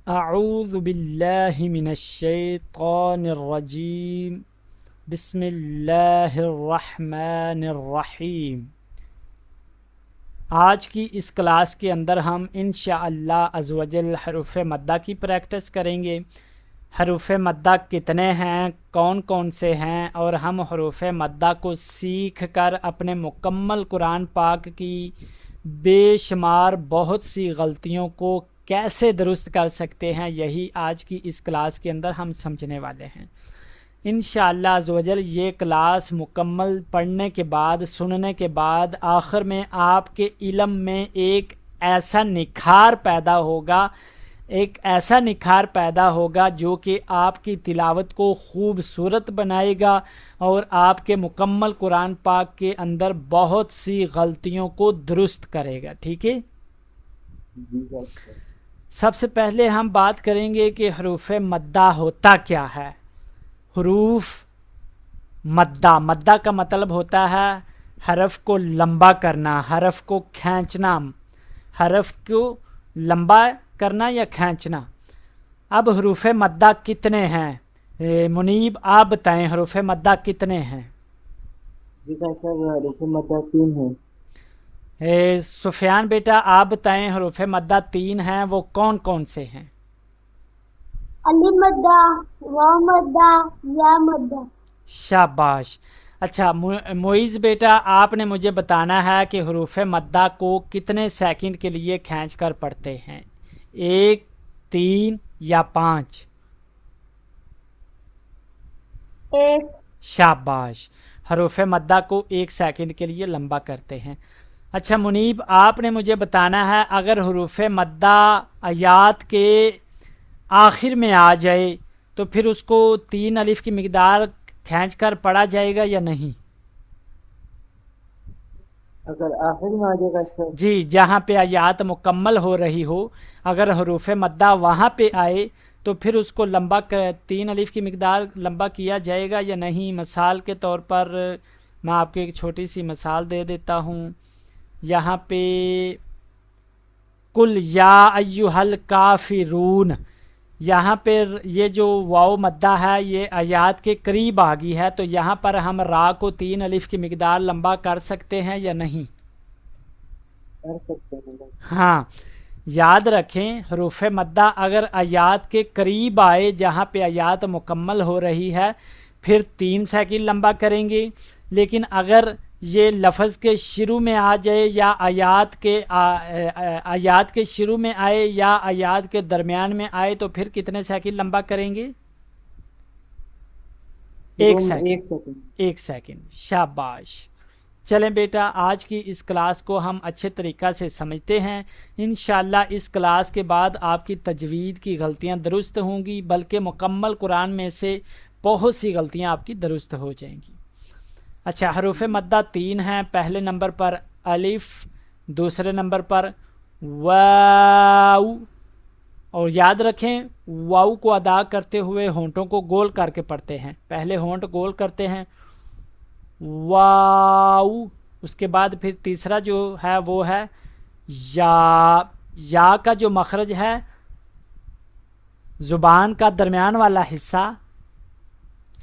अऊज़ु बिल्लाहि मिनश्शैतानिर्रजीम बिस्मिल्लाहिर्रहमानिर्रहीम। आज की इस क्लास के अंदर हम इंशाअल्लाह अज़्वजल हरूफ मद्दा की प्रैक्टिस करेंगे। हरूफ मद्दा कितने हैं, कौन कौन से हैं, और हम हरूफ मद्दा को सीख कर अपने मुकम्मल कुरान पाक की बेशुमार बहुत सी गलतियों को कैसे दुरुस्त कर सकते हैं, यही आज की इस क्लास के अंदर हम समझने वाले हैं। इंशाअल्लाह अज़्वजल ये क्लास मुकम्मल पढ़ने के बाद, सुनने के बाद आखिर में आपके इल्म में एक ऐसा निखार पैदा होगा जो कि आपकी तिलावत को खूबसूरत बनाएगा और आपके मुकम्मल कुरान पाक के अंदर बहुत सी गलतियों को दुरुस्त करेगा। ठीक है, सबसे पहले हम बात करेंगे कि हरूफ मद्दा होता क्या है। हरूफ मद्दा का मतलब होता है हरफ को लंबा करना, हरफ को खींचना, हरफ को लंबा करना या खींचना। अब हरूफ मद्दा कितने हैं? मुनीब आप बताएं, हरूफ मद्दा कितने हैं? जी सर, हरूफ मद्दा 3 है। सुफियान बेटा आप बताएं, हरूफ मद्दा 3 हैं, वो कौन कौन से हैं? अली मद्दा, वाव मद्दा, या मद्दा। शाबाश। अच्छा मोइज़ बेटा आपने मुझे बताना है कि हरूफ मद्दा को कितने सेकंड के लिए खींच कर पढ़ते हैं, 1, 3 या 5? एक। शाबाश, हरूफ मद्दा को 1 सेकंड के लिए लंबा करते हैं। अच्छा मुनीब आपने मुझे बताना है, अगर हरूफ मद्दा आयात के आखिर में आ जाए तो फिर उसको 3 अलिफ की मिकदार खींच कर पढ़ा जाएगा या नहीं? अगर आखिर में आ जाएगा सर। जी, जहाँ पे आयात मुकम्मल हो रही हो, अगर हरूफ मद्दा वहाँ पे आए तो फिर उसको लंबा कर 3 अलिफ की मिकदार लंबा किया जाएगा या नहीं? मिसाल के तौर पर मैं आपको एक छोटी सी मिसाल दे देता हूँ। यहाँ पे कुल या अय्युहल काफिरून, यहाँ पर ये जो वाव मद्दा है ये आयात के करीब आ गई है, तो यहाँ पर हम रा को 3 अलिफ की मिकदार लंबा कर सकते हैं या नहीं? कर सकते हैं। हाँ, याद रखें हरूफ मद्दा अगर आयात के करीब आए, जहाँ पे आयात मुकम्मल हो रही है, फिर 3 सेकंड लंबा करेंगे। लेकिन अगर ये लफ्ज़ के शुरू में आ जाए या आयात के शुरू में आए या आयात के दरमियान में आए तो फिर कितने सेकंड लंबा करेंगे? 1 सेकंड। 1 सेकंड। 1 सेकंड, शाबाश। चलें बेटा, आज की इस क्लास को हम अच्छे तरीक़ा से समझते हैं। इंशाअल्लाह इस क्लास के बाद आपकी तजवीद की गलतियां दुरुस्त होंगी, बल्कि मुकम्मल कुरान में से बहुत सी गलतियां आपकी दुरुस्त हो जाएंगी। अच्छा, हरूफ मद्दा 3 हैं। पहले नंबर पर अलिफ, दूसरे नंबर पर वाऊ, और याद रखें वाऊ को अदा करते हुए होंठों को गोल करके पढ़ते हैं। पहले होंठ गोल करते हैं वाऊ, उसके बाद फिर तीसरा जो है वो है या का जो मखरज है ज़ुबान का दरमियान वाला हिस्सा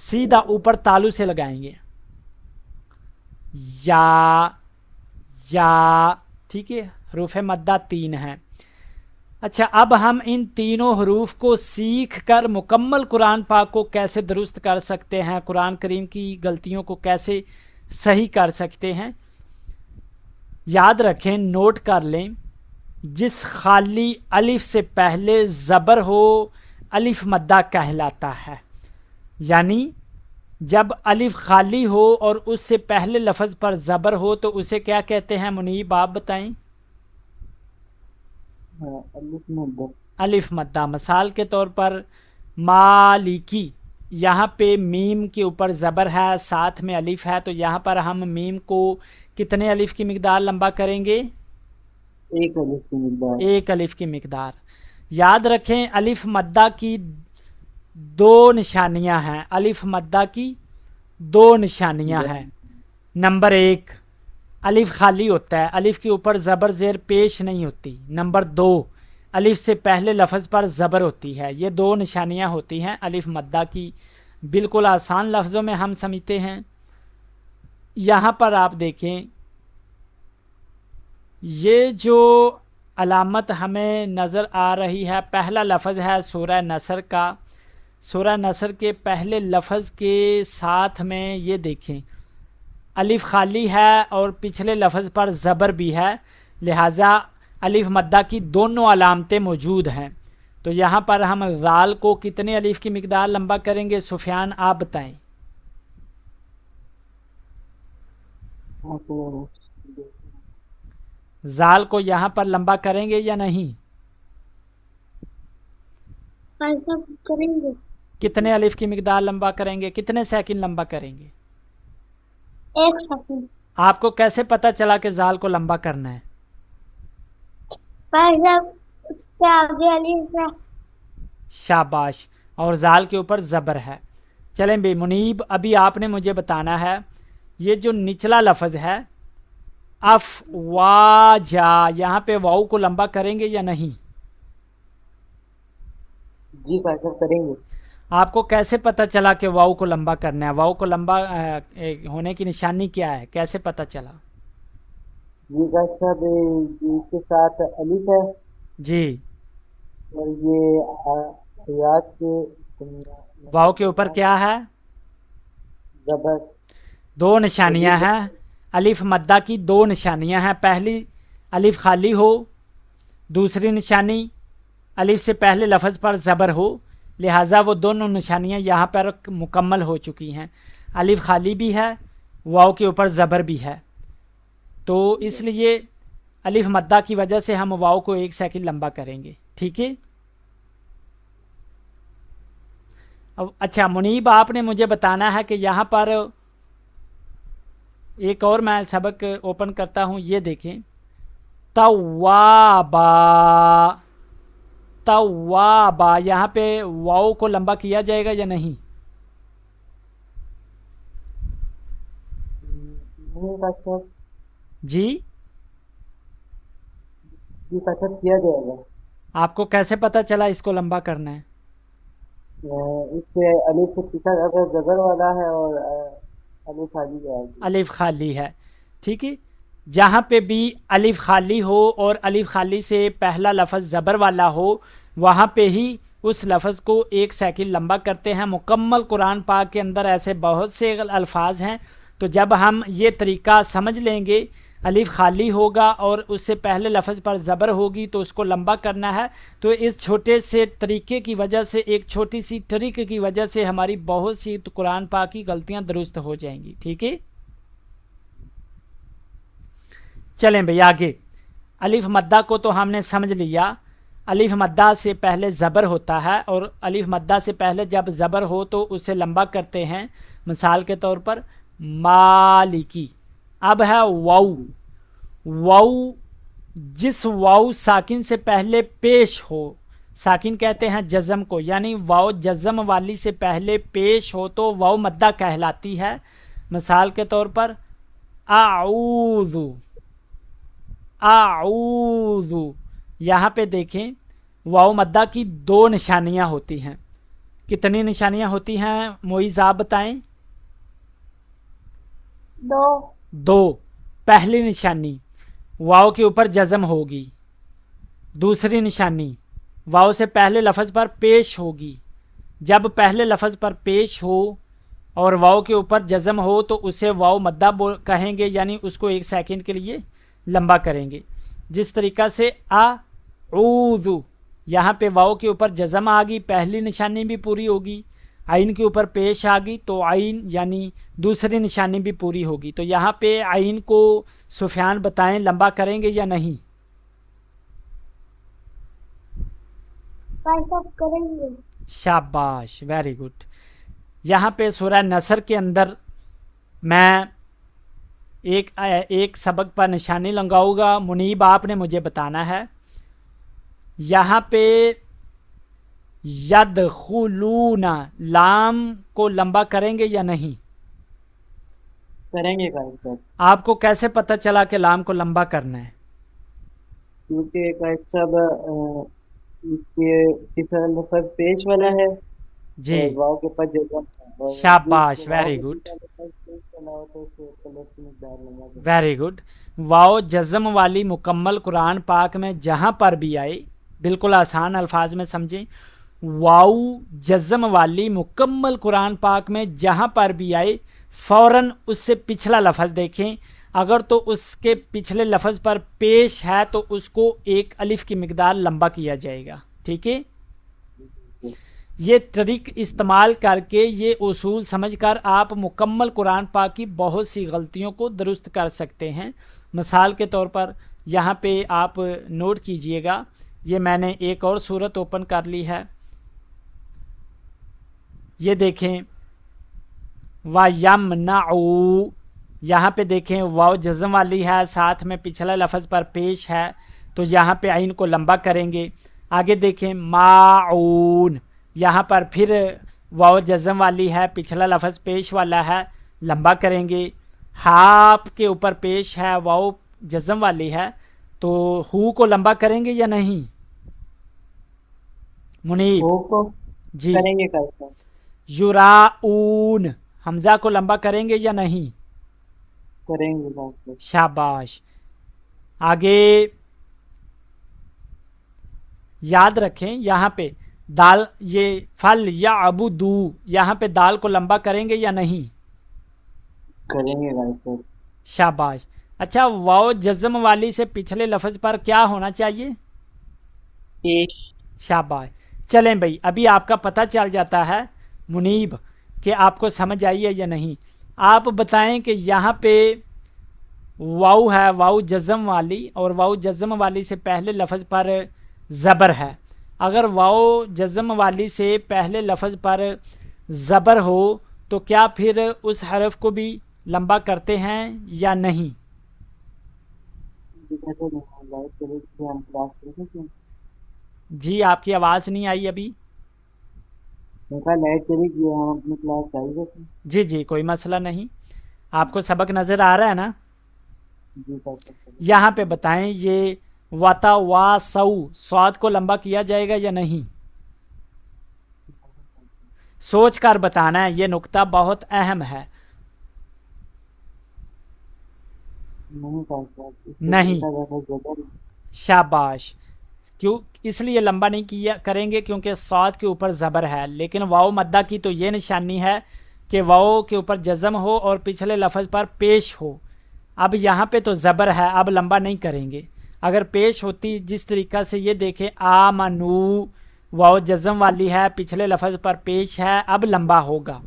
सीधा ऊपर तालू से लगाएंगे, या ठीक है। हरूफ मद्दा 3 है। अच्छा, अब हम इन तीनों हरूफ को सीख कर मुकम्मल कुरान पाक को कैसे दुरुस्त कर सकते हैं, कुरान करीम की गलतियों को कैसे सही कर सकते हैं, याद रखें, नोट कर लें। जिस खाली अलिफ से पहले ज़बर हो अलिफ मद्दा कहलाता है। यानी जब अलिफ खाली हो और उससे पहले लफ्ज़ पर ज़बर हो तो उसे क्या कहते हैं? मुनीब आप बताएं। हाँ, अलिफ मद्दा। अलिफ मद्दा। मिसाल के तौर पर मालिकी, यहाँ पे मीम के ऊपर ज़बर है, साथ में अलिफ है, तो यहाँ पर हम मीम को कितने अलिफ की मिकदार लंबा करेंगे? 1 अलिफ की मिकदार। 1 अलिफ की मिकदार। याद रखें अलिफ मद्दा की 2 निशानियाँ हैं। अलिफ मद्दा की 2 निशानियाँ हैं। नंबर 1, अलिफ खाली होता है, अलिफ के ऊपर ज़बर ज़ेर पेश नहीं होती। नंबर 2, अलिफ से पहले लफ्ज़ पर ज़बर होती है। ये दो निशानियां होती हैं अलिफ मद्दा की। बिल्कुल आसान लफ्ज़ों में हम समझते हैं। यहाँ पर आप देखें, ये जो अलामत हमें नज़र आ रही है, पहला लफ्ज़ है सूरह नसर का। सूरह नसर के पहले लफ्ज़ के साथ में ये देखें अलिफ खाली है और पिछले लफ्ज़ पर ज़बर भी है, लिहाजा अलिफ मद्दा की दोनों अलामतें मौजूद हैं। तो यहाँ पर हम ज़ाल को कितने अलिफ की मिकदार लंबा करेंगे? सुफियान आप बताएं। हाँ तो ज़ाल को यहाँ पर लंबा करेंगे या नहीं? ऐसा करेंगे। कितने अलिफ की मिकदार लंबा करेंगे? कितने सेकंड लंबा करेंगे? 1 सेकंड। आपको कैसे पता चला कि ज़ाल को लंबा करना है? भाई साहब, उसके आगे अलिफ है। शाबाश। और ज़ाल के ऊपर ज़बर है। चलें बे मुनीब, अभी आपने मुझे बताना है ये जो निचला लफ्ज़ है अफ़वाजा, यहाँ पे वाऊ को लंबा करेंगे या नहीं? जी भाई साहब करेंगे। आपको कैसे पता चला कि वाऊ को लंबा करना है? वाऊ को लंबा होने की निशानी क्या है, कैसे पता चला? जी भाई साहब, ये इसके साथ अलिफ है जी, और ये याद के वाऊ के ऊपर क्या है? जबर। दो निशानियां हैं अलिफ मद्दा की, दो निशानियां हैं। पहली अलिफ खाली हो, दूसरी निशानी अलिफ से पहले लफ्ज़ पर ज़बर हो, लिहाजा वो दोनों निशानियां यहाँ पर मुकम्मल हो चुकी हैं। अलिफ खाली भी है, वाव के ऊपर ज़बर भी है, तो इसलिए अलिफ मद्दा की वजह से हम वाव को 1 सेकंड लंबा करेंगे। ठीक है। अब अच्छा मुनीब, आपने मुझे बताना है कि यहाँ पर एक और मैं सबक ओपन करता हूँ। ये देखें, तवाबा, तवाबा, यहाँ पे वाव को लंबा किया जाएगा या नहीं? नहीं भाई साहब, जी, जी भाई साहब किया जाएगा। आपको कैसे पता चला इसको लंबा करना है? इससे अलिफ से पीछा अगर जबर वाला है और अलिफ खाली है। अलिफ खाली है, ठीक है। जहाँ पे भी अलिफ खाली हो और अलिफ खाली से पहला लफ्ज़ ज़बर वाला हो, वहाँ पे ही उस लफ्ज़ को 1 सेकंड लंबा करते हैं। मुकम्मल कुरान पाक के अंदर ऐसे बहुत से अल्फाज हैं, तो जब हम ये तरीका समझ लेंगे, अलिफ खाली होगा और उससे पहले लफ्ज़ पर ज़बर होगी तो उसको लंबा करना है। तो इस छोटे से तरीके की वजह से, एक छोटी सी ट्रिक की वजह से हमारी बहुत सी तो कुरान पाक की गलतियाँ दुरुस्त हो जाएंगी। ठीक है, चलें भाई आगे। अलिफ मद्दा को तो हमने समझ लिया। अलिफ मद्दा से पहले ज़बर होता है और अलिफ मद्दा से पहले जब ज़बर हो तो उसे लंबा करते हैं। मिसाल के तौर पर मालिकी। अब है वाऊ। वाऊ, जिस वाऊ साकिन से पहले पेश हो, साकिन कहते हैं जज़म को, यानी वाऊ जज़म वाली से पहले पेश हो तो वाऊ मद्दा कहलाती है। मिसाल के तौर पर आऊज़ु, आऊज़ु, यहाँ पे देखें वाऊ मद्दा की 2 निशानियाँ होती हैं। कितनी निशानियाँ होती हैं मोइज़, आप बताएं? 2। 2। पहली निशानी वाव के ऊपर जज़म होगी, दूसरी निशानी वाव से पहले लफ्ज़ पर पेश होगी। जब पहले लफ्ज़ पर पेश हो और वाव के ऊपर जज़म हो तो उसे वाव मद्दा कहेंगे, यानी उसको 1 सेकंड के लिए लंबा करेंगे। जिस तरीक़ा से आऊज़ु, यहाँ पे वाव के ऊपर जज़म आ गई, पहली निशानी भी पूरी होगी, आइन के ऊपर पेश आ गई तो आइन यानी दूसरी निशानी भी पूरी होगी। तो यहाँ पे आइन को सुफियान बताएं लंबा करेंगे या नहीं? भाई साहब करेंगे। शाबाश, वेरी गुड। यहाँ पे सूरह नसर के अंदर मैं एक सबक पर निशानी लगाऊंगा। मुनीब, आपने मुझे बताना है यहाँ पे यदखुलूना, लाम को लंबा करेंगे या नहीं? करेंगे भाई साहब, आपको कैसे पता चला कि लाम को लंबा करना है? क्योंकि भाई साहब इसके तीसरा लफ्ज पेश वाला है जी, और वाव के ऊपर जगह है, और शाबाश, जिस वाव वेरी के गुड, तीसरा लफ्ज पेश वाला हो तो उसके ऊपर लफ्ज की मकदार लंबा करें। Very good. वाओ जज़म वाली मुकम्मल कुरान पाक में जहाँ पर भी आए, बिल्कुल आसान अल्फाज में समझें। वाओ जज़म वाली मुकम्मल कुरान पाक में जहाँ पर भी आए, फ़ौरन उससे पिछला लफ्ज़ देखें। अगर तो उसके पिछले लफ्ज़ पर पेश है तो उसको एक अलिफ की मिकदार लंबा किया जाएगा, ठीक है। ये ट्रिक इस्तेमाल करके, ये उसूल समझकर आप मुकम्मल कुरान पाक की बहुत सी गलतियों को दुरुस्त कर सकते हैं। मिसाल के तौर पर यहाँ पे आप नोट कीजिएगा, ये मैंने एक और सूरत ओपन कर ली है, ये देखें वयमनऊ, यहाँ पे देखें वाव जज़म वाली है, साथ में पिछला लफ्ज़ पर पेश है, तो यहाँ पे आइन को लंबा करेंगे। आगे देखें माऊन, यहाँ पर फिर वाव जज़म वाली है, पिछला लफ्ज़ पेश वाला है, लंबा करेंगे। हाप के ऊपर पेश है, वाव जज़म वाली है, तो हु को लंबा करेंगे या नहीं मुनीब? हो को जी। करेंगे कैसे? युराऊन, हमज़ा को लंबा करेंगे या नहीं? करेंगे कैसे? शाबाश। आगे याद रखें, यहाँ पे दाल, ये फल या अबुदू, यहाँ पे दाल को लंबा करेंगे या नहीं? करेंगे कैसे? शाबाश। अच्छा, वाव जज़म वाली से पिछले लफ्ज़ पर क्या होना चाहिए? पेश। शाबाश। चलें भाई, अभी आपका पता चल जाता है मुनीब कि आपको समझ आई है या नहीं। आप बताएं कि यहाँ पे वाव है, वाव जज़म वाली, और वाव जज़म वाली से पहले लफ्ज़ पर ज़बर है। अगर वाव जज़म वाली से पहले लफ्ज़ पर ज़बर हो तो क्या फिर उस हरफ को भी लंबा करते हैं या नहीं? कैसे नहीं होगा? चलिए इसलिए हम क्लास करेंगे। जी, आपकी आवाज़ नहीं आई अभी। उनका लाइट चली गई, हम अपनी क्लास जारी रखें। जी जी, कोई मसला नहीं। आपको सबक नज़र आ रहा है ना? जी कर सकते हैं। यहाँ पे बताएं, ये वाता वा सऊ, स्वाद को लंबा किया जाएगा या नहीं? सोच कर बताना है, ये नुक्ता बहुत अहम है। नहीं कर सकते, इससे नहीं। देखा जाता है जगह। शाबाश। क्यों इसलिए लंबा नहीं किया करेंगे? क्योंकि स्वाद के ऊपर ज़बर है, लेकिन वाव मद्दा की तो ये निशानी है कि वाव के ऊपर जज़म हो और पिछले लफ्ज़ पर पेश हो। अब यहाँ पे तो ज़बर है, अब लंबा नहीं करेंगे। अगर पेश होती, जिस तरीक़ा से ये देखें आमनू, वाव जज़म वाली है, पिछले लफ्ज़ पर पेश है, अब लंबा होगा।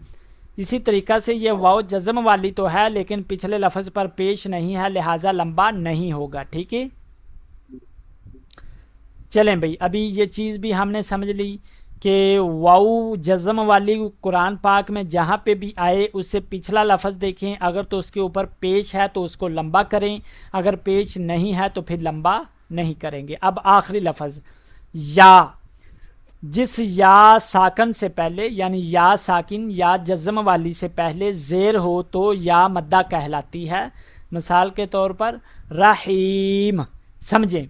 इसी तरीक़ा से ये वाव जज़म वाली तो है लेकिन पिछले लफ्ज़ पर पेश नहीं है, लिहाजा लंबा नहीं होगा, ठीक है। चलें भाई, अभी ये चीज़ भी हमने समझ ली कि वाऊ जज़म वाली कुरान पाक में जहाँ पे भी आए उससे पिछला लफ्ज़ देखें, अगर तो उसके ऊपर पेश है तो उसको लंबा करें, अगर पेश नहीं है तो फिर लंबा नहीं करेंगे। अब आखिरी लफ्ज़ या, जिस या साकन से पहले, यानी या साकिन या जज़म वाली से पहले ज़ेर हो तो या मद्दा कहलाती है। मिसाल के तौर पर रहीम, समझें,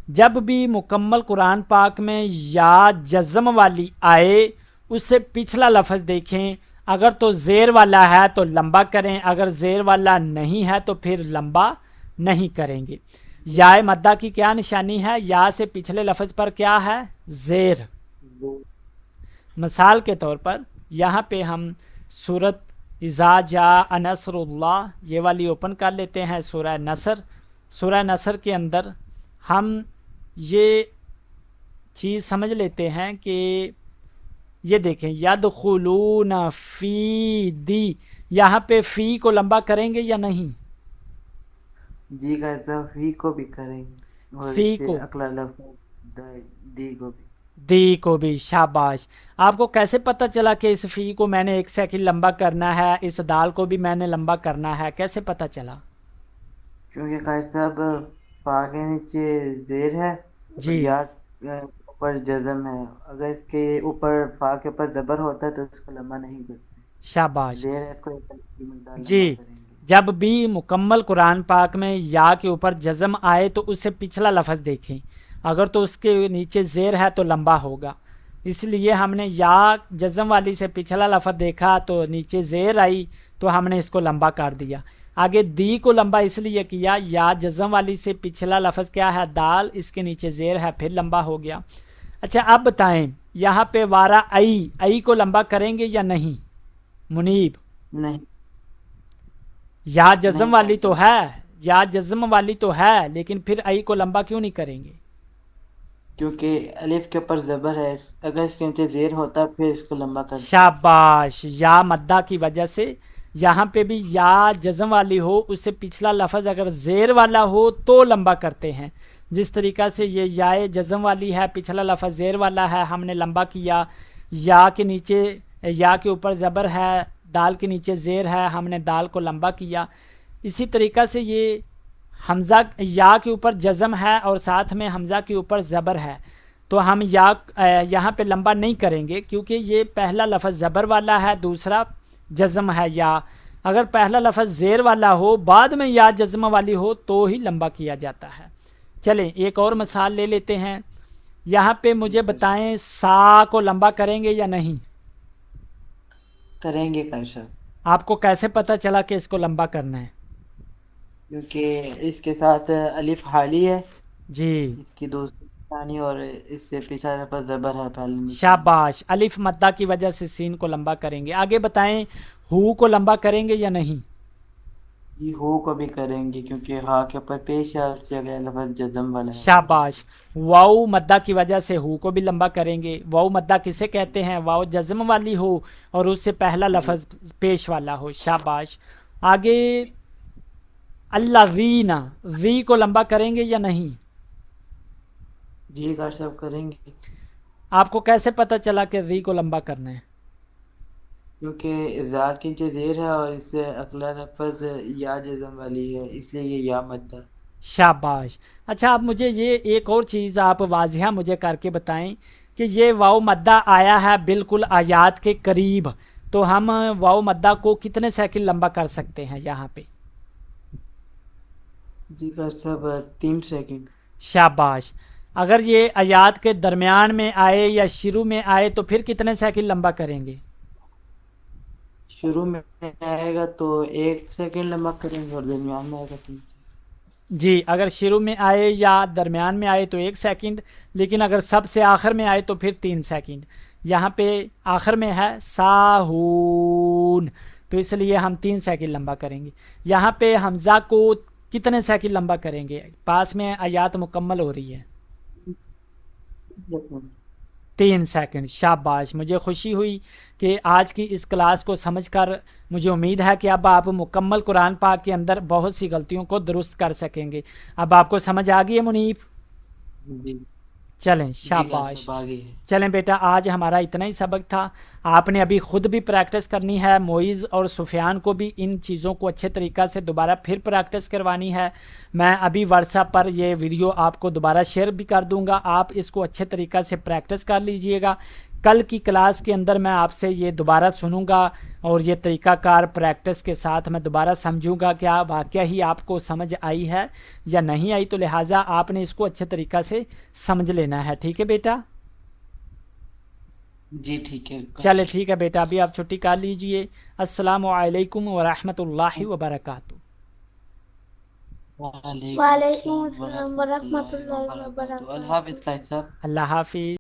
जब भी मुकम्मल कुरान पाक में या जज़म वाली आए उससे पिछला लफ्ज़ देखें, अगर तो ज़ेर वाला है तो लंबा करें, अगर ज़ेर वाला नहीं है तो फिर लंबा नहीं करेंगे। या मद्दा की क्या निशानी है? या से पिछले लफ्ज़ पर क्या है? ज़ेर। मिसाल के तौर पर यहाँ पे हम सूरत इज़ा जा नसरुल्लाह, ये वाली ओपन कर लेते हैं, सूरह नसर। सूरह नसर के अंदर हम ये चीज़ समझ लेते हैं कि ये देखें यदखुलून फ़ी दी, यहाँ पे फ़ी को लंबा करेंगे या नहीं? जी करता फी को भी करेंगे और फ़ी इससे को, अगला लफ्ज दी को भी। दी को भी। शाबाश। आपको कैसे पता चला कि इस फ़ी को मैंने एक सेकंड लंबा करना है, इस दाल को भी मैंने लंबा करना है, कैसे पता चला? क्योंकि कारी साहब फा के नीचे जेर है और जी, या ऊपर जज़म है, अगर इसके ऊपर फा के ऊपर ज़बर होता है तो इसको लंबा नहीं करते। शाबाश। जेर है, इसको एक अलिफ की मकदार जी, लंबा करेंगे। जब भी मुकम्मल कुरान पाक में या के ऊपर जज़म आए तो उससे पिछला लफ्ज़ देखें। अगर तो उसके नीचे ज़ेर है तो लंबा होगा, इसलिए हमने या जज़म वाली से पिछला लफ्ज़ देखा तो नीचे ज़ेर आई तो हमने इसको लंबा कर दिया। आगे दी को लंबा इसलिए किया, या जज़म वाली से पिछला लफ्ज़ क्या है दाल, इसके नीचे ज़ेर है फिर लंबा हो गया। अच्छा अब बताएं यहाँ पे वारा आई को लंबा करेंगे या नहीं मुनीब? नहीं या जज़म नहीं वाली कर तो सकते, है, या जज़म वाली तो है, लेकिन फिर आई को लंबा क्यों नहीं करेंगे? क्योंकि अलिफ के ऊपर जबर है, अगर इसके नीचे जेर होता फिर इसको लंबा करते। शाबाश, या मद्दा की वजह से यहाँ पे भी या जज़म वाली हो उससे पिछला लफ्ज़ अगर ज़ेर वाला हो तो लंबा करते हैं। जिस तरीक़ा से ये याए जज़म वाली है, पिछला लफ्ज़ ज़ेर वाला है, हमने लंबा किया। या के नीचे, या के ऊपर ज़बर है, दाल के नीचे ज़ेर है, हमने दाल को लंबा किया। इसी तरीक़ा से ये हमज़ा, या के ऊपर जज़म है और साथ में हमज़ा के ऊपर ज़बर है, तो हम या यहाँ पे लंबा नहीं करेंगे क्योंकि ये पहला लफ्ज़ ज़बर वाला है, दूसरा जज़म है या। अगर पहला लफ्ज़ ज़ेर वाला हो बाद में या जज़म वाली हो तो ही लंबा किया जाता है। चलें एक और मिसाल ले लेते हैं। यहाँ पे मुझे बताएं सा को लंबा करेंगे या नहीं? करेंगे कैसा? आपको कैसे पता चला कि इसको लंबा करना है? क्योंकि इसके साथ अलिफ हाली है, जी इसकी दूसरी निशानी, और इससे पिछला लफ्ज़ जबर है पहली निशानी। शाबाश, अलिफ मद्दा की वजह से सीन को लंबा करेंगे। आगे बताएं हु को लंबा करेंगे या नहीं? ये हो को भी करेंगे क्योंकि हा के ऊपर पेश है और जगह लफ्ज़ जज़म वाला है। शाबाश, वाऊ मद्दा की वजह से हु को भी लंबा करेंगे। वाऊ मद्दा किसे कहते हैं? वाऊ जज़म वाली हो और उससे पहला लफ्ज़ पेश वाला हो। शाबाश। आगे अल्लावीना, वी को लंबा करेंगे या नहीं? जी गार साहब करेंगे, आपको कैसे पता चला कि वी को लंबा करना है? क्योंकि ज़ात के नीचे ज़ेर है और इससे अगला लफ्ज़ या जज़म वाली है, इसलिए ये या मद्दा। शाबाश। अच्छा आप मुझे ये एक और चीज़ आप वाज़िहा मुझे करके बताएं कि ये वाव मद्दा आया है बिल्कुल आयात के करीब, तो हम वाव मद्दा को कितने सेकंड लंबा कर सकते हैं यहाँ पे? जी गार साहब 3 सेकंड। शाबाश। अगर ये आयात के दरमियान में आए या शुरू में आए तो फिर कितने सेकंड लंबा करेंगे? शुरू में आएगा तो 1 सेकंड लंबा करेंगे और दरमियान में आएगा 3 सेकंड। जी, अगर शुरू में आए या दरमियान में आए तो 1 सेकंड, लेकिन अगर सबसे आखिर में आए तो फिर 3 सेकंड। यहाँ पे आखिर में है साहून, तो इसलिए हम 3 सेकंड लंबा करेंगे। यहाँ पे हमज़ा को कितने सेकंड लंबा करेंगे? पास में आयात मुकम्मल हो रही है। 3 सेकंड। शाबाश, मुझे खुशी हुई कि आज की इस क्लास को समझकर मुझे उम्मीद है कि अब आप मुकम्मल कुरान पाक के अंदर बहुत सी गलतियों को दुरुस्त कर सकेंगे। अब आपको समझ आ गई है मुनीब? जी चलें, जी गार शाबाश। साहब आगे है। चलें बेटा, आज हमारा इतना ही सबक था। आपने अभी ख़ुद भी प्रैक्टिस करनी है, मोइज़ और सुफियान को भी इन चीज़ों को अच्छे तरीक़ा से दोबारा फिर प्रैक्टिस करवानी है। मैं अभी व्हाट्सएप पर ये वीडियो आपको दोबारा शेयर भी कर दूंगा, आप इसको अच्छे तरीक़ा से प्रैक्टिस कर लीजिएगा। कल की क्लास के अंदर मैं आपसे ये दोबारा सुनूंगा और ये तरीक़ाकार प्रैक्टिस के साथ मैं दोबारा समझूंगा क्या वाक़या ही आपको समझ आई है या नहीं आई, तो लिहाजा आपने इसको अच्छे तरीक़ा से समझ लेना है। ठीक है बेटा? जी ठीक है। चले ठीक है बेटा, अभी आप छुट्टी कर लीजिए। अस्सलामु अलैकुम व रहमतुल्लाहि व बरकातुहू। वालेकुम वालेकुम अस्सलाम अस्सलाम व रहमतुल्लाहि व वरहमतुल्लाहि बरकातुहू। वबरकातुहू। अल्लाह हाफ़िज़ गार साहब। अल्लाह हाफिज़।